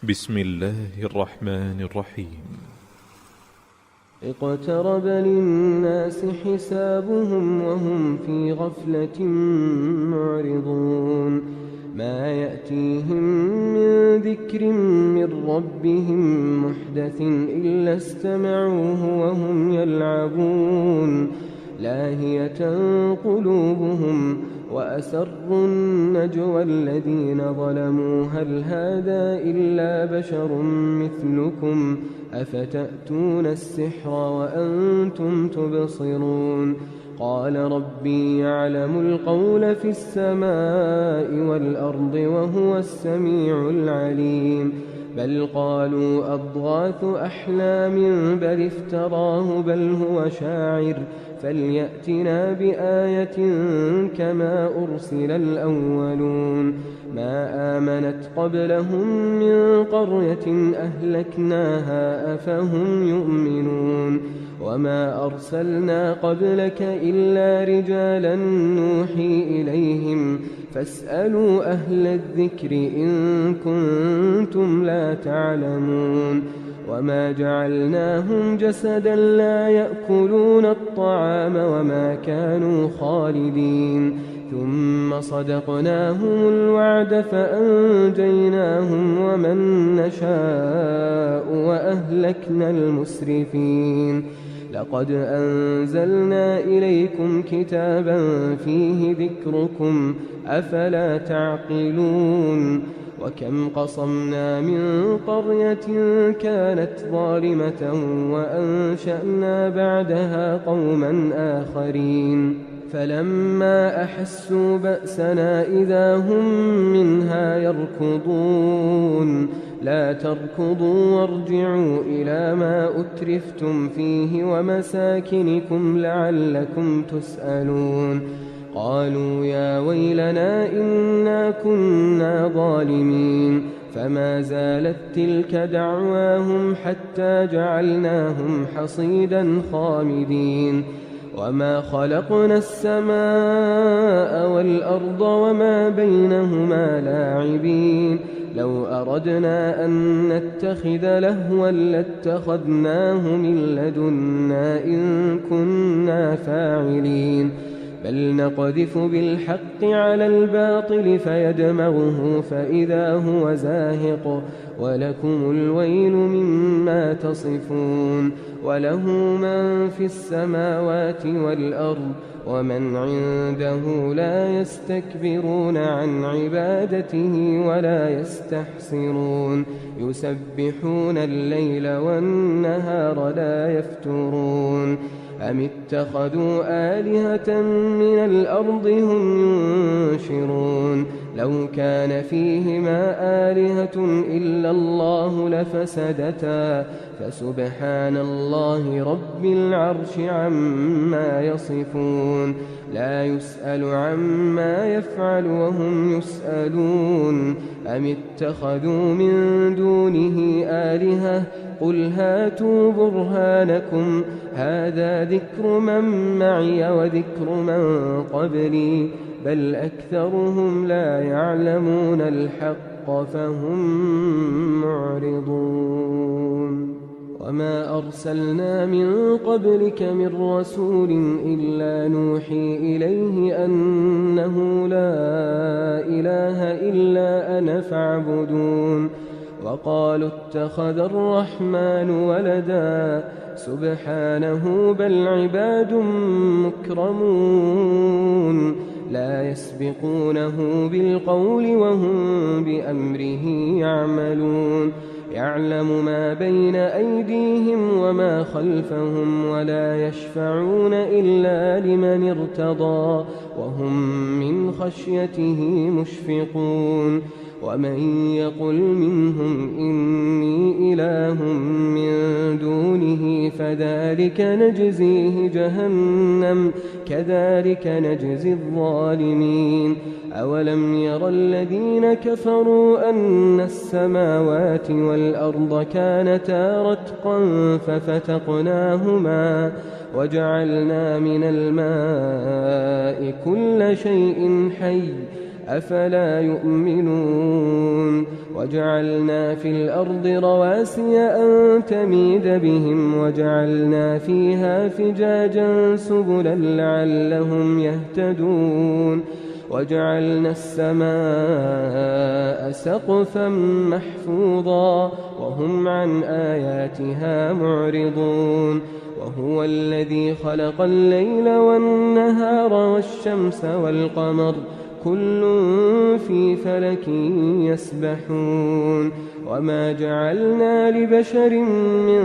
بسم الله الرحمن الرحيم. اقترب للناس حسابهم وهم في غفلة معرضون ما يأتيهم من ذكر من ربهم محدث إلا استمعوه وهم يلعبون لاهية قلوبهم وأسروا النجوى الذين ظلموا هل هذا إلا بشر مثلكم أفتأتون السحر وأنتم تبصرون قال ربي يعلم القول في السماء والأرض وهو السميع العليم بل قالوا أضغاث أحلام بل افتراه بل هو شاعر فليأتنا بآية كما أرسل الأولون ما آمنت قبلهم من قرية أهلكناها أفهم يؤمنون وما أرسلنا قبلك إلا رجالا نوحي إليهم فاسألوا أهل الذكر إن كنتم لا تعلمون وما جعلناهم جسدا لا يأكلون الطعام وما كانوا خالدين ثم صدقناهم الوعد فأنجيناهم ومن نشاء وأهلكنا المسرفين لقد أنزلنا إليكم كتابا فيه ذكركم أفلا تعقلون وكم قصمنا من قرية كانت ظالمة وأنشأنا بعدها قوما آخرين فلما أحسوا بأسنا إذا هم منها يركضون لا تركضوا وارجعوا إلى ما أترفتم فيه ومساكنكم لعلكم تسألون قالوا يا ويلنا إنا كنا ظالمين فما زالت تلك دعواهم حتى جعلناهم حصيدا خامدين وما خلقنا السماء والأرض وما بينهما لاعبين لو أردنا أن نتخذ لهوا لاتخذناه من لدنا إن كنا فاعلين بل نقذف بالحق على الباطل فيدمغه فإذا هو زاهق ولكم الويل مما تصفون وله من في السماوات والأرض ومن عنده لا يستكبرون عن عبادته ولا يستحسرون يسبحون الليل والنهار لا يفترون أم اتخذوا آلهة من الأرض هم ينشرون لو كان فيهما آلهة إلا الله لفسدتا فسبحان الله رب العرش عما يصفون لا يسأل عما يفعل وهم يسألون أم اتخذوا من دونه آلهة قل هاتوا برهانكم هذا ذكر من معي وذكر من قبلي بل أكثرهم لا يعلمون الحق فهم معرضون وما أرسلنا من قبلك من رسول إلا نوحي إليه أنه لا إله إلا أنا فاعبدون وقالوا اتخذ الرحمن ولدا سبحانه بل عباد مكرمون لا يسبقونه بالقول وهم بأمره يعملون يعلم ما بين أيديهم وما خلفهم ولا يشفعون إلا لمن ارتضى وهم من خشيته مشفقون ومن يقل منهم إني إله من دونه فذلك نجزيه جهنم كذلك نجزي الظالمين أولم ير الذين كفروا أن السماوات والأرض كانتا رتقا ففتقناهما وجعلنا من الماء كل شيء حي أفلا يؤمنون وجعلنا في الأرض رواسي أن تميد بهم وجعلنا فيها فجاجا سبلا لعلهم يهتدون وجعلنا السماء سقفا محفوظا وهم عن آياتها معرضون وهو الذي خلق الليل والنهار والشمس والقمر كل في فلك يسبحون وما جعلنا لبشر من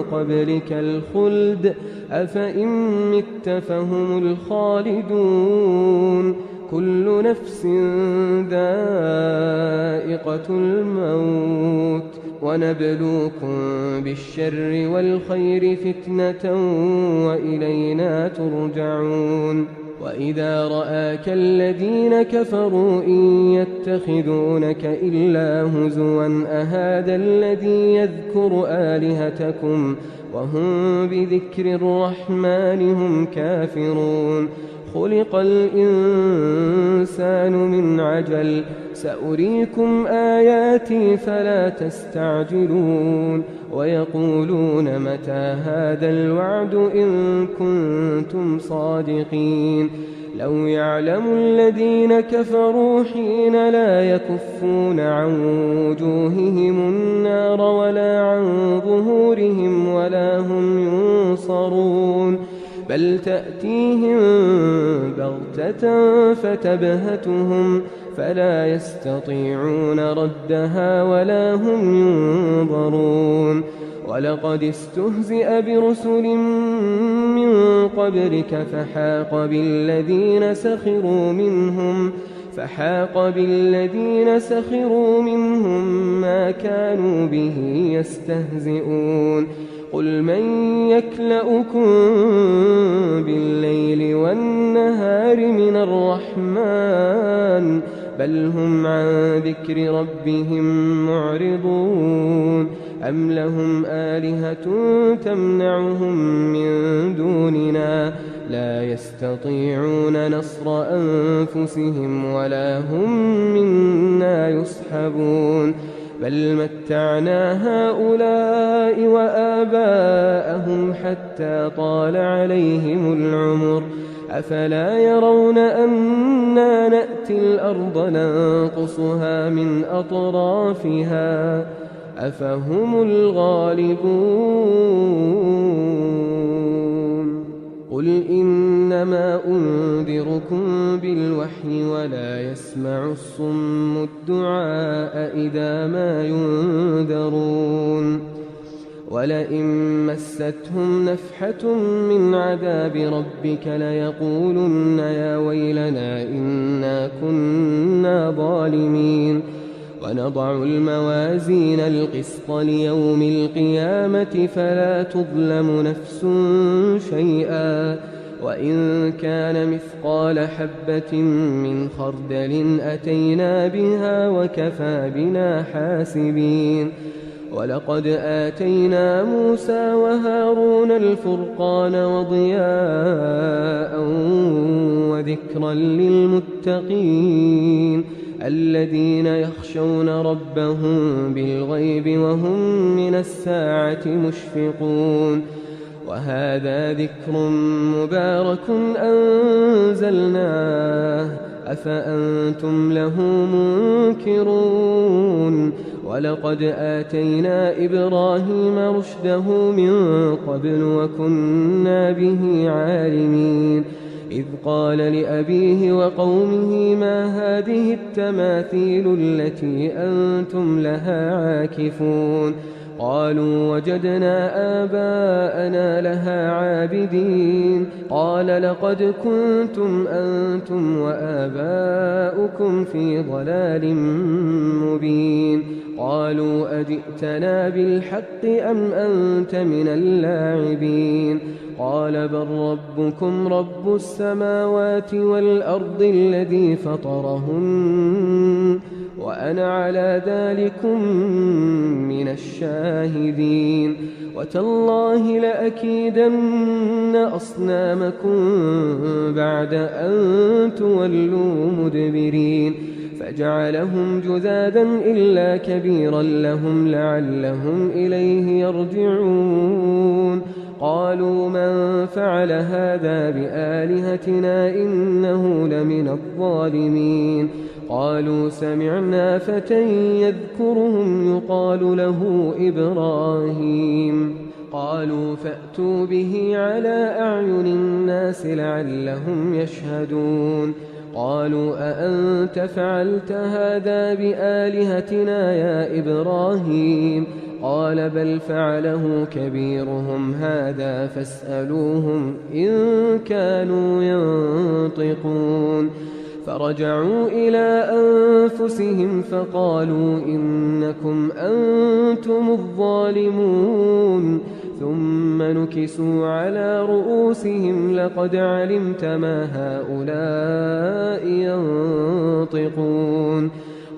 قبلك الخلد أفإن مت فهم الخالدون كل نفس ذائقة الموت ونبلوكم بالشر والخير فتنة وإلينا ترجعون وإذا رآك الذين كفروا إن يتخذونك إلا هزوا أهذا الذي يذكر آلهتكم وهم بذكر الرحمن هم كافرون خلق الإنسان من عجل سأريكم آياتي فلا تستعجلون ويقولون متى هذا الوعد إن كنتم صادقين لو يعلم الذين كفروا حين لا يكفون عن وجوههم النار ولا عن ظهورهم ولا هم ينصرون بل تأتيهم بغتة فتبهتهم فلا يستطيعون ردها ولا هم ينظرون ولقد استهزئ برسل من قبلك فحاق بالذين سخروا منهم ما كانوا به يستهزئون قل من يكلؤكم بالليل والنهار من الرحمن بل هم عن ذكر ربهم معرضون أم لهم آلهة تمنعهم من دوننا لا يستطيعون نصر أنفسهم ولا هم منا يصحبون بل متعنا هؤلاء وآباءهم حتى طال عليهم العمر أفلا يرون أنا نأتي الأرض ننقصها من أطرافها أفهم الغالبون قل إنما أنذركم بالوحي ولا يسمع الصم الدعاء إذا ما ينذرون ولئن مستهم نفحة من عذاب ربك ليقولن يا ويلنا إنا كنا ظالمين ونضع الموازين القسط ليوم القيامة فلا تظلم نفس شيئا وإن كان مثقال حبة من خردل أتينا بها وكفى بنا حاسبين ولقد آتينا موسى وهارون الفرقان وضياء وذكرا للمتقين الذين يخشون ربهم بالغيب وهم من الساعة مشفقون وهذا ذكر مبارك أنزلناه أفأنتم له منكرون ولقد آتينا إبراهيم رشده من قبل وكنا به عالمين إذ قال لأبيه وقومه ما هذه التماثيل التي أنتم لها عاكفون قالوا وجدنا آباءنا لها عابدين قال لقد كنتم أنتم وآباؤكم في ضلال مبين قالوا أجئتنا بالحق أم أنت من اللاعبين قال بل ربكم رب السماوات والأرض الذي فطرهن وأنا على ذلكم من الشاهدين. وتالله لأكيدن أصنامكم بعد أن تولوا مدبرين فجعلهم جذاذا إلا كبيرا لهم لعلهم إليه يرجعون. قالوا من فعل هذا بآلهتنا إنه لمن الظالمين. قالوا سمعنا فتى يذكرهم يقال له إبراهيم. قالوا فأتوا به على أعين الناس لعلهم يشهدون. قالوا أأنت فعلت هذا بآلهتنا يا إبراهيم؟ قال بل فعله كبيرهم هذا فاسألوهم إن كانوا ينطقون. فرجعوا إلى أنفسهم فقالوا إنكم أنتم الظالمون. ثم نكسوا على رؤوسهم لقد علمت ما هؤلاء ينطقون.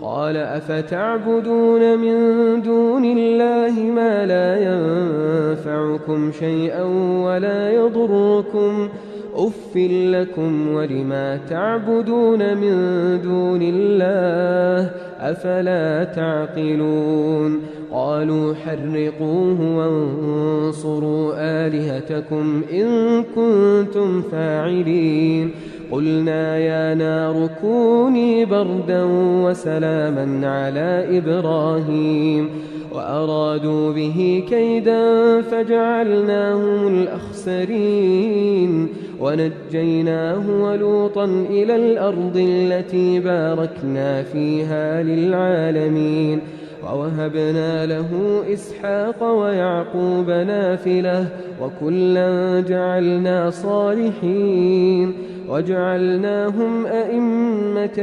قال أفتعبدون من دون الله ما لا ينفعكم شيئا ولا يضركم أف لكم ولما تعبدون من دون الله أفلا تعقلون. قالوا حرقوه وانصروا آلهتكم إن كنتم فاعلين. قلنا يا نار كوني بردا وسلاما على إبراهيم وأرادوا به كيدا فجعلناهم الأخسرين. ونجيناه ولوطا إلى الأرض التي باركنا فيها للعالمين. ووهبنا له إسحاق ويعقوب نافلة وكلا جعلنا صالحين وجعلناهم أئمة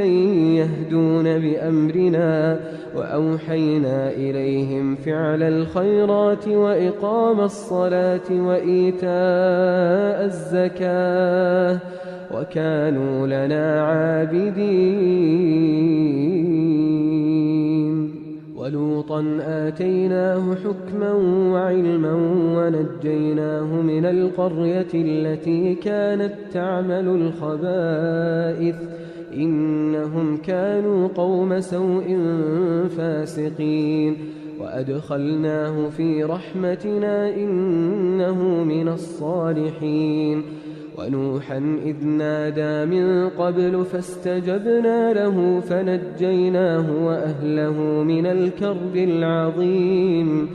يهدون بأمرنا وأوحينا إليهم فعل الخيرات وإقام الصلاة وإيتاء الزكاة وكانوا لنا عابدين. ولوطا آتيناه حكما وعلما ونجيناه من القرية التي كانت تعمل الخبائث إنهم كانوا قوم سوء فاسقين. وأدخلناه في رحمتنا إنه من الصالحين. ونوحا إذ نادى من قبل فاستجبنا له فنجيناه وأهله من الكرب العظيم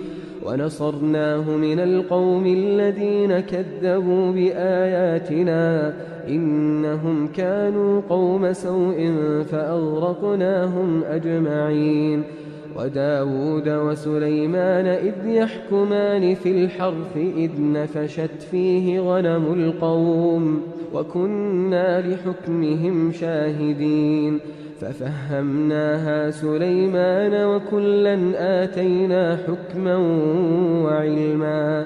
ونصرناه من القوم الذين كذبوا بآياتنا إنهم كانوا قوم سوء فأغرقناهم أجمعين. وداود وسليمان إذ يحكمان في الحرث إذ نفشت فيه غنم القوم وكنا لحكمهم شاهدين. ففهمناها سليمان وكلا آتينا حكما وعلما.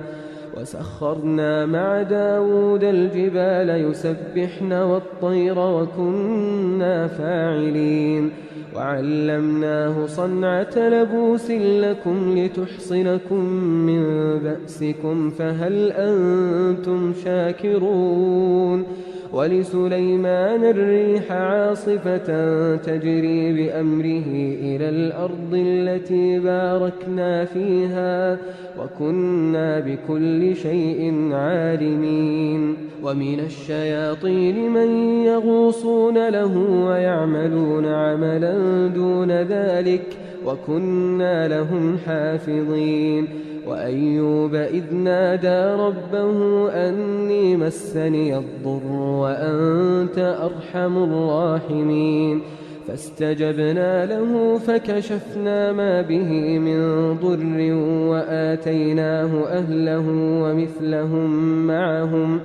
وسخرنا مع داود الجبال يسبحن والطير وكنا فاعلين. وعلمناه صنعة لبوس لكم لتحصنكم من بأسكم فهل أنتم شاكرون. ولسليمان الريح عاصفة تجري بأمره إلى الأرض التي باركنا فيها وكنا بكل شيء عالمين. ومن الشياطين من يغوصون له ويعملون عملا دون ذلك وكنا لهم حافظين. وأيوب إذ نادى ربه أني مسني الضر وأنت أرحم الراحمين. فاستجبنا له فكشفنا ما به من ضر وآتيناه أهله ومثلهم معهم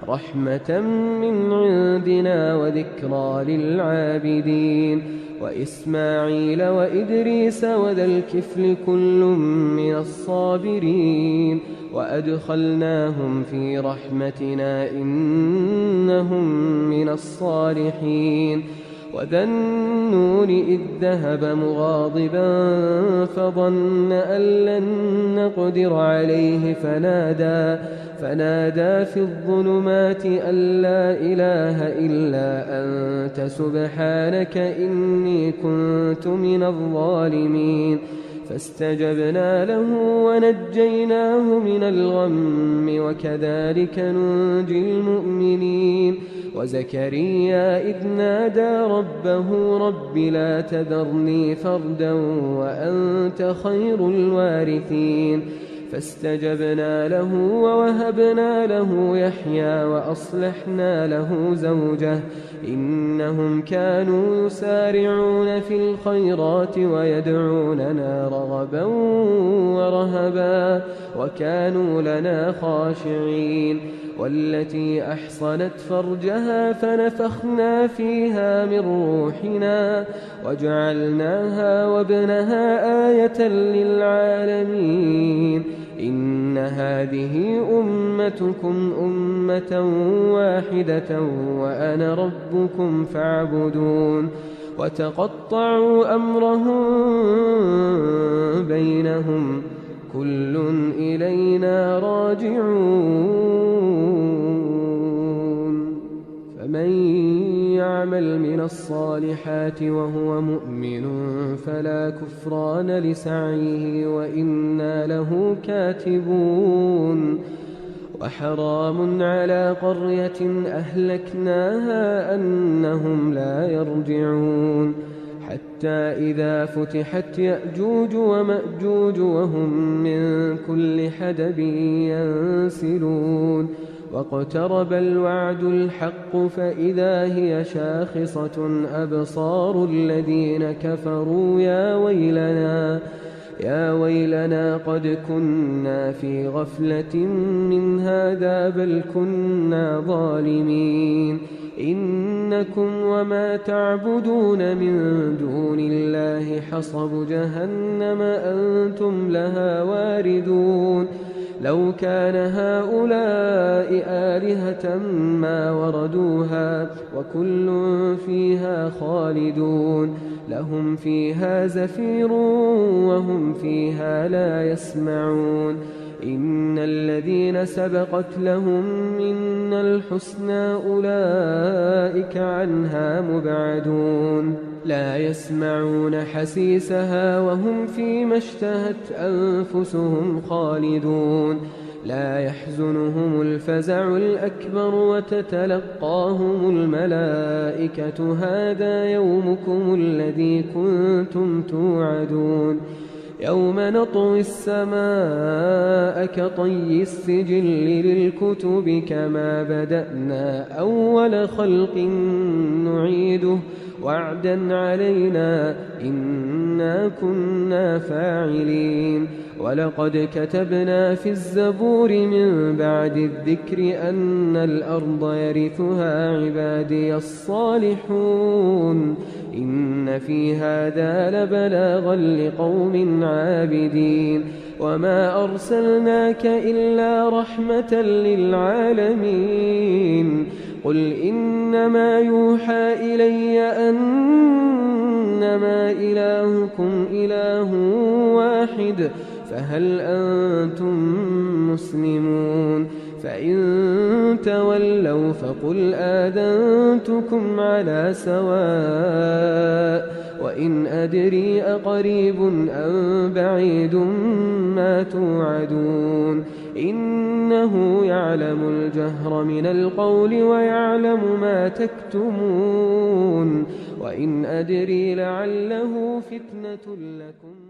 رحمة من عندنا وذكرى للعابدين. وإسماعيل وإدريس وذا الكفل كل من الصابرين وأدخلناهم في رحمتنا إنهم من الصالحين. وذا النون إذ ذهب مغاضبا فظن أن لن نقدر عليه فنادى في الظلمات أن لا إله إلا أنت سبحانك إني كنت من الظالمين فاستجبنا له ونجيناه من الغم وكذلك ننجي المؤمنين وزكريا إذ نادى ربه رب لا تذرني فردا وأنت خير الوارثين فاستجبنا له ووهبنا له يحيى وأصلحنا له زوجه إنهم كانوا يسارعون في الخيرات ويدعوننا رغبا ورهبا وكانوا لنا خاشعين والتي أحصنت فرجها فنفخنا فيها من روحنا وجعلناها وابنها آية للعالمين إن هذه أمتكم أمة واحدة وأنا ربكم فاعبدون وتقطعوا أمرهم بينهم كل إلينا راجعون فمن يعمل من الصالحات وهو مؤمن فلا كفران لسعيه وإنا له كاتبون وحرام على قرية أهلكناها أنهم لا يرجعون حتى إذا فتحت يأجوج ومأجوج وهم من كل حدب ينسلون واقترب الوعد الحق فإذا هي شاخصة أبصار الذين كفروا يا ويلنا قد كنا في غفلة من هذا بل كنا ظالمين إنكم وما تعبدون من دون الله حصب جهنم أنتم لها واردون لو كان هؤلاء آلهة ما وردوها وكل فيها خالدون لهم فيها زفير وهم فيها لا يسمعون إن الذين سبقت لهم منا الحسنى أولئك عنها مبعدون لا يسمعون حسيسها وهم فيما اشتهت أنفسهم خالدون لا يحزنهم الفزع الأكبر وتتلقاهم الملائكة هذا يومكم الذي كنتم توعدون يوم نطوي السماء كطي السجل للكتب كما بدأنا أول خلق نعيده وعدا علينا إنا كنا فاعلين ولقد كتبنا في الزبور من بعد الذكر أن الأرض يرثها عبادي الصالحون إن في هذا لبلاغا لقوم عابدين وما أرسلناك إلا رحمة للعالمين قل إنما يوحى إلي أنما إلهكم إله واحد فهل أنتم مسلمون فإن تولوا فقل آذنتكم على سواء وإن أدري أقريب أم بعيد ما توعدون إنه يعلم الجهر من القول ويعلم ما تكتمون وإن أدري لعله فتنة لكم